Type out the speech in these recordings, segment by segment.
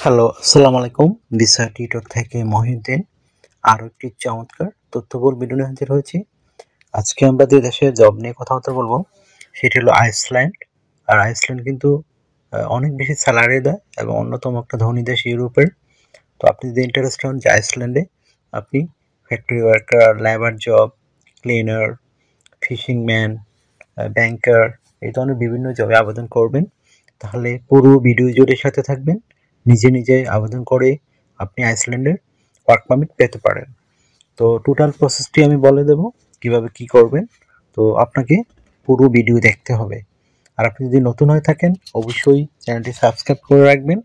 Hello, আসসালামু আলাইকুম। Visa tutor থেকে মহিউদ্দিন আরও একটি চমৎকার তথ্যবহুল ভিডিও নিয়ে হাজির হয়েছি। আজকে আমরা যে দেশের জব নিয়ে কথাবার্তা বলবো সেটি হলো আইসল্যান্ড। আর আইসল্যান্ড কিন্তু অনেক বেশি স্যালারি দেয় এবং অন্যতম একটা ধনী দেশ ইউরোপের। তো আপনি যদি ইন্টারেস্ট হন যে আইসল্যান্ডে আপনি factory worker, labour job, cleaner, fishing man, banker এই ধরনের বিভিন্ন জবে আবেদন করবেন, তাহলে পুরো ভিডিও জুড়ে সাথে থাকবেন। নিজে নিজে আবেদন করে আপনি আইসল্যান্ডের ওয়ার্ক পারমিট পেতে পারেন। তো টোটাল প্রসেসটি আমি বলে দেব কিভাবে কি করবেন। তো আপনাকে পুরো ভিডিও দেখতে হবে। আর আপনি যদি নতুন হয়ে থাকেন অবশ্যই চ্যানেলটি সাবস্ক্রাইব করে রাখবেন,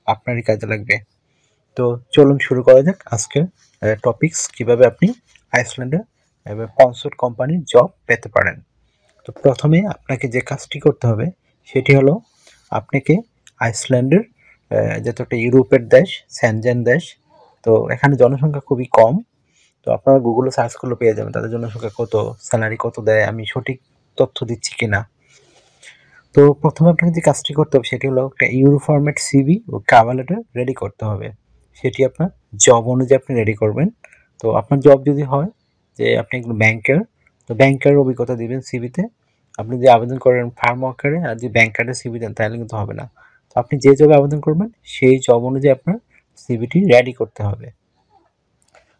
আপনারই কাজে লাগবে। তো চলুন শুরু করা যাক আজকের টপিকস, কিভাবে আপনি আইসল্যান্ডে স্পন্সর্ড কোম্পানির জব পেতে পারেন। তো প্রথমে আপনাকে যে কাজটি করতে হবে সেটি হলো আপনাকে আইসল্যান্ডের যেহেতু একটা ইউরোপের দেশ, সেনজেন দেশ, তো এখানে জনসংখ্যা খুবই কম। তো আপনারা গুগলে সার্চ করলে পেয়ে যাবেন তাদের জনসংখ্যা কত, স্যালারি কত দেয়, আমি সঠিক তথ্য দিচ্ছি কিনা। তো প্রথমে আপনাকে যে কাজটি করতে হবে সেটি হলো একটা ইউরো ফরম্যাট সিভি ও কভার লেটার রেডি করতে হবে। সেটি আপনার জব অনুযায়ী আপনি রেডি করবেন। তো আপনার জব যদি হয় যে আপনি একজন ব্যাংকার, তো ব্যাংকারের অভিজ্ঞতা দিবেন সিভিতে। আপনি যদি আবেদন করেন ফার্ম ওয়ার্কারে আর যদি ব্যাংকারের সিভি দেন তাহলে কিন্তু হবে না। তো আপনি যে জবে আবেদন করবেন সেই জব অনুযায়ী আপনার সিভিটি রেডি করতে হবে।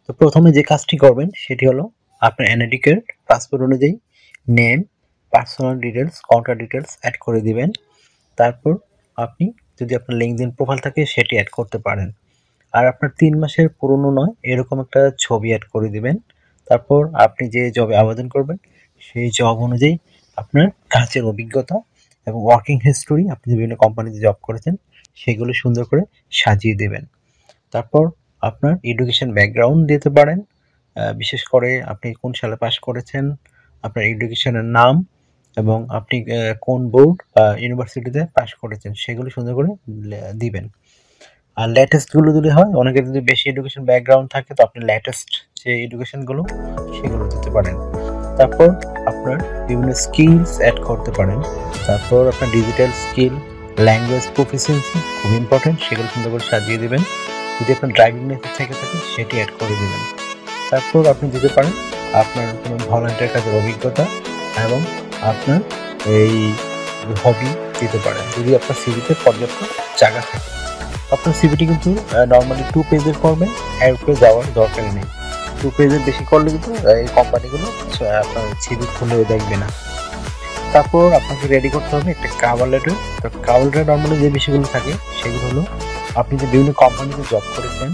তো প্রথমে যে কাজটি করবেন সেটি হলো আপনার এনআইডি কার্ড, পাসপোর্ট অনুযায়ী name, personal details, contact details add করে দিবেন। তারপর আপনি যদি আপনার লিঙ্কডইন প্রোফাইল থাকে সেটি অ্যাড করতে পারেন। আর আপনার 3 মাসের পুরনো নয় এরকম একটা ছবি অ্যাড করে দিবেন। তারপর আপনি যে জবে আবেদন করবেন সেই জব অনুযায়ী আপনার কাজের অভিজ্ঞতা এবং ওয়ার্কিং হিস্টোরি, আপনি বিভিন্ন কোম্পানিতে জব করেছেন সেগুলো সুন্দর করে সাজিয়ে দেবেন। তারপর আপনার এডুকেশন ব্যাকগ্রাউন্ড দিতে পারেন, বিশেষ করে আপনি কোন সালে পাস করেছেন, আপনার এডুকেশনের নাম এবং আপনি কোন বোর্ড বা ইউনিভার্সিটিতে পাস করেছেন সেগুলো সুন্দর করে দিবেন। আর লেটেস্টগুলো দিলে হয়, অনেকের যদি বেশি এডুকেশন ব্যাকগ্রাউন্ড থাকে তো আপনি লেটেস্ট যে এডুকেশনগুলো সেগুলো দিতে পারেন। তারপর আপনার বিভিন্ন স্কিলস অ্যাড করতে পারেন। তারপর আপনার ডিজিটাল স্কিল, ল্যাঙ্গুয়েজ প্রফিসিয়েন্সি খুব ইম্পর্টেন্ট, সেগুলো সুন্দর করে সাজিয়ে দেবেন। যদি আপনার ড্রাইভিং লাইসেন্স থেকে থাকে সেটি অ্যাড করে দেবেন। তারপর আপনি দিতে পারেন আপনার কোনো ভলান্টিয়ার কাজের অভিজ্ঞতা এবং আপনার এই হবি দিতে পারেন যদি আপনার সিভিতে পর্যাপ্ত জায়গা থাকে। আপনার সিভিটি কিন্তু নর্মালি 2 পেজের করবেন, এর উপরে যাওয়ার দরকারই নেই। 2 পেজের বেশি করলে কিন্তু এই কোম্পানিগুলো আপনার সিভি খুলেও দেখবে না। তারপর আপনাকে রেডি করতে হবে একটা কভার লেটার। তো কভার লেটার নর্মালি যে বিষয়গুলো থাকে সেগুলো হলো আপনি যে বিভিন্ন কোম্পানিতে জব করেছেন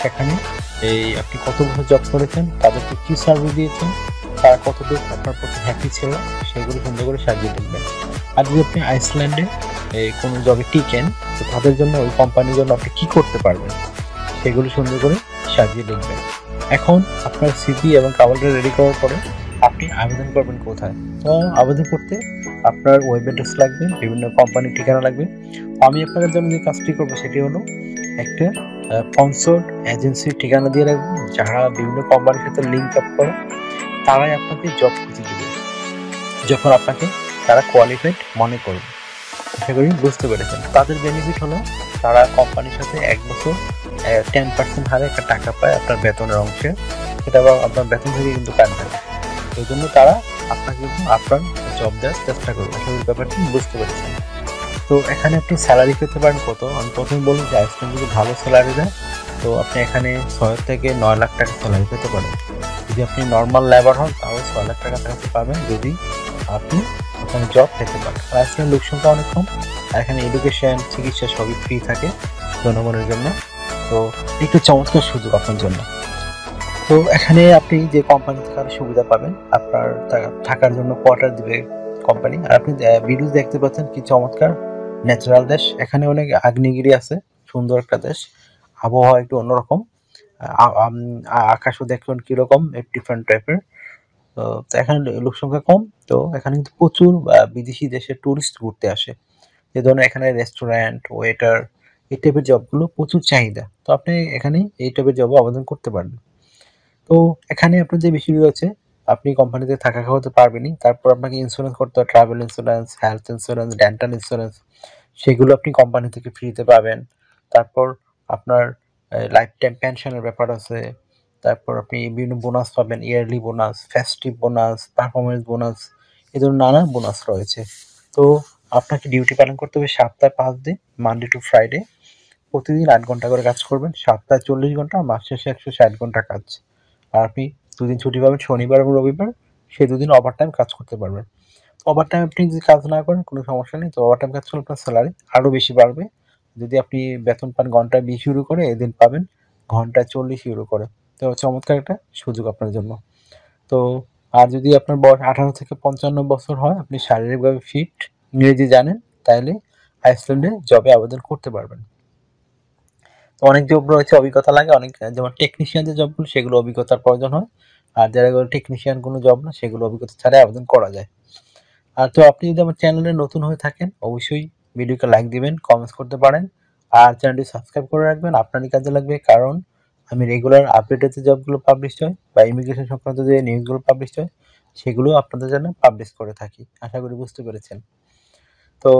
সেখানে আপনি কত বছর জব করেছেন, তাদেরকে কী সার্ভিস দিয়েছেন, তারা কতটুকু আপনার প্রতি হ্যাপি ছিল সেগুলো সুন্দর করে সাজিয়ে লিখবেন। আর যদি আপনি আইসল্যান্ডে কোনো জবে টিকেন তো তাদের জন্য ওই কোম্পানির জন্য আপনি কী করতে পারবেন সেগুলো সুন্দর করে সাজিয়ে লিখবেন। এখন আপনার সিভি এবং কভার লেটার রেডি করার পরে আপনি আবেদন করবেন কোথায়? তো আবেদন করতে আপনার ওয়েব অ্যাড্রেস লাগবে, বিভিন্ন কোম্পানির ঠিকানা লাগবে। আমি আপনাদের জন্য যে কাজটি করবো সেটি হলো একটা স্পন্সর্ড এজেন্সির ঠিকানা দিয়ে রাখবেন, যারা বিভিন্ন কোম্পানির সাথে লিঙ্ক আপ করে তারাই আপনাকে জব খুঁজে দেবে যখন আপনাকে তারা কোয়ালিফাইড মনে করবে। আশা করি বুঝতে পেরেছেন। তাদের বেনিফিট হলো তারা কোম্পানির সাথে 1 বছর 10% হারে একটা টাকা পায় আপনার বেতনের অংশে, সেটা আপনার বেতন থেকে কিন্তু কাটবে না। এই জন্য তারা আপনাকে কিন্তু আপনার জব দেওয়ার চেষ্টা করবে। আশা করি ব্যাপারটি বুঝতে পেরেছেন। তো এখানে আপনি স্যালারি পেতে পারেন কত, আমি প্রথমে বলি যে আইসল্যান্ড যদি ভালো স্যালারি দেয় তো আপনি এখানে 6 থেকে 9 লাখ টাকা স্যালারি পেতে পারেন। যদি আপনি নর্মাল লেবার হন তাহলে 6 লাখ টাকা কাছে পাবেন যদি আপনি ওখানে জব পেতে পারেন। আর আইসল্যান্ড লোক সংখ্যা অনেক কম, আর এখানে এডুকেশন, চিকিৎসা সবই ফ্রি থাকে জনগণের জন্য। তো একটু চমৎকার সুযোগ আপনার জন্য। তো এখানে আপনি যে কোম্পানি থেকে আরো সুবিধা পাবেন, আপনার থাকার জন্য কোয়ার্টার দিবে কোম্পানি। আর আপনি ভিডিও দেখতে পাচ্ছেন কি চমৎকার ন্যাচারাল দেশ, এখানে অনেক আগ্নেয়গিরি আছে, সুন্দর একটা দেশ, আবহাওয়া একটু অন্যরকম, আকাশও দেখুন কিরকম ডিফারেন্ট টাইপের। তো এখানে লোক সংখ্যা কম, তো এখানে কিন্তু প্রচুর বিদেশি দেশের টুরিস্ট ঘুরতে আসে। যে ধরনের এখানে রেস্টুরেন্ট, ওয়েটার এই টাইপের জবগুলো প্রচুর চাহিদা। তো আপনি এখানে এই টাইপের জবে আবেদন করতে পারবেন। তো এখানে আপনার যে বিষয়গুলো আছে, আপনি কোম্পানিতে থাকা খাওয়াতে পারবেনই। তারপর আপনাকে ইন্স্যুরেন্স করতে হয়, travel insurance, health insurance, dental insurance, সেগুলো আপনি কোম্পানি থেকে ফ্রিতে পাবেন। তারপর আপনার লাইফ টাইম পেনশনের ব্যাপার আছে, তারপর আপনি বিভিন্ন বোনাস পাবেন, yearly bonus, festive bonus, performance bonus, এ ধরনের নানা বোনাস রয়েছে। তো আপনাকে ডিউটি পালন করতে হবে সপ্তাহে 5 দিন, মানডে টু ফ্রাইডে। প্রতিদিন 8 ঘন্টা করে কাজ করবেন, সপ্তাহে 40 ঘন্টা, মাস শেষে 160 ঘন্টা কাজ। আর আপনি দুদিন ছুটি পাবেন, শনিবার এবং রবিবার, সেই দুদিন ওভারটাইম কাজ করতে পারবেন। ওভারটাইম আপনি যদি কাজ না করেন কোনো সমস্যা নেই, তো ওভারটাইম কাজ করলে আপনার স্যালারি আরও বেশি বাড়বে। যদি আপনি বেতন পান ঘন্টায় 20 ইউরো করে, এদিন পাবেন ঘন্টায় 40 ইউরো করে। তো চমৎকার একটা সুযোগ আপনার জন্য। তো আর যদি আপনার বয়স 18 থেকে 55 বছর হয়, আপনি শারীরিকভাবে ফিট, ইংরেজি জানেন, তাহলে আইসল্যান্ডে জবে আবেদন করতে পারবেন। তো অনেক জব রয়েছে, অভিজ্ঞতা লাগে অনেক, যেমন টেকনিশিয়ান যে জবগুলো সেগুলো অভিজ্ঞতার প্রয়োজন হয়। আর যারা টেকনিশিয়ান কোনো জব না, সেগুলো অভিজ্ঞতা ছাড়াই আবেদন করা যায়। আর তো আপনি যদি আমার চ্যানেলে নতুন হয়ে থাকেন, অবশ্যই ভিডিওকে লাইক দিবেন, কমেন্টস করতে পারেন, আর চ্যানেলটি সাবস্ক্রাইব করে রাখবেন, আপনারই কাজে লাগবে। কারণ আমি রেগুলার আপডেটেড যে জবগুলো পাবলিশ হয় বা ইমিগ্রেশন সংক্রান্ত যে নিউজগুলো পাবলিশ হয়, সেগুলো আপনাদের জন্য পাবলিশ করে থাকি। আশা করি বুঝতে পেরেছেন। তো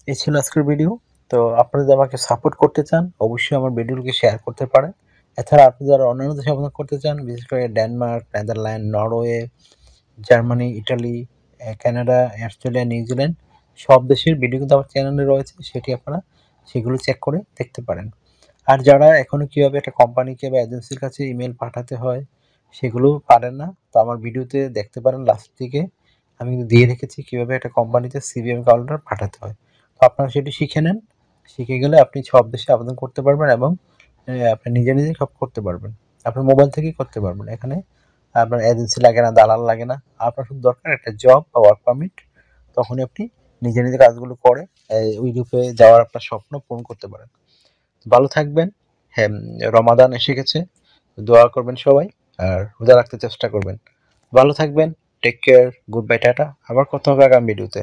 এই ছিল আজকের ভিডিও। তো আপনারা যদি আমাকে সাপোর্ট করতে চান, অবশ্যই আমার ভিডিওকে শেয়ার করতে পারেন। এছাড়া আপনি যারা অন্যান্য দেশে আবেদন করতে চান, বিশেষ করে Denmark, Netherland, Norway, Germany, Italy, Canada, Australia, New Zealand, সব দেশের ভিডিও কিন্তু আমার চ্যানেলে রয়েছে, সেটি আপনারা সেগুলো চেক করে দেখতে পারেন। আর যারা এখনো কীভাবে একটা কোম্পানিকে বা এজেন্সির কাছে ইমেল পাঠাতে হয় সেগুলো পারেন না, তো আমার ভিডিওতে দেখতে পারেন, লাস্ট দিকে আমি কিন্তু দিয়ে রেখেছি কীভাবে একটা কোম্পানিতে সিভি এবং কভার লেটার পাঠাতে হয়। তো আপনারা সেটি শিখে নেন, শিখে গেলে আপনি সব দেশে আবেদন করতে পারবেন এবং আপনি নিজে নিজেই সব করতে পারবেন। আপনার মোবাইল থেকেই করতে পারবেন। এখানে আপনার এজেন্সি লাগে না, দালাল লাগে না। আপনার শুধু দরকার একটা জব বা ওয়ার্ক পারমিট। তখনই আপনি নিজে নিজে কাজগুলো করে ইউরোপে যাওয়ার আপনার স্বপ্ন পূরণ করতে পারেন। ভালো থাকবেন। হ্যাঁ, রমাদান এসে গেছে, দোয়া করবেন সবাই, আর রোজা রাখতে চেষ্টা করবেন। ভালো থাকবেন, take care, goodbye, tata. আবার কথা হবে আগামী ভিডিওতে।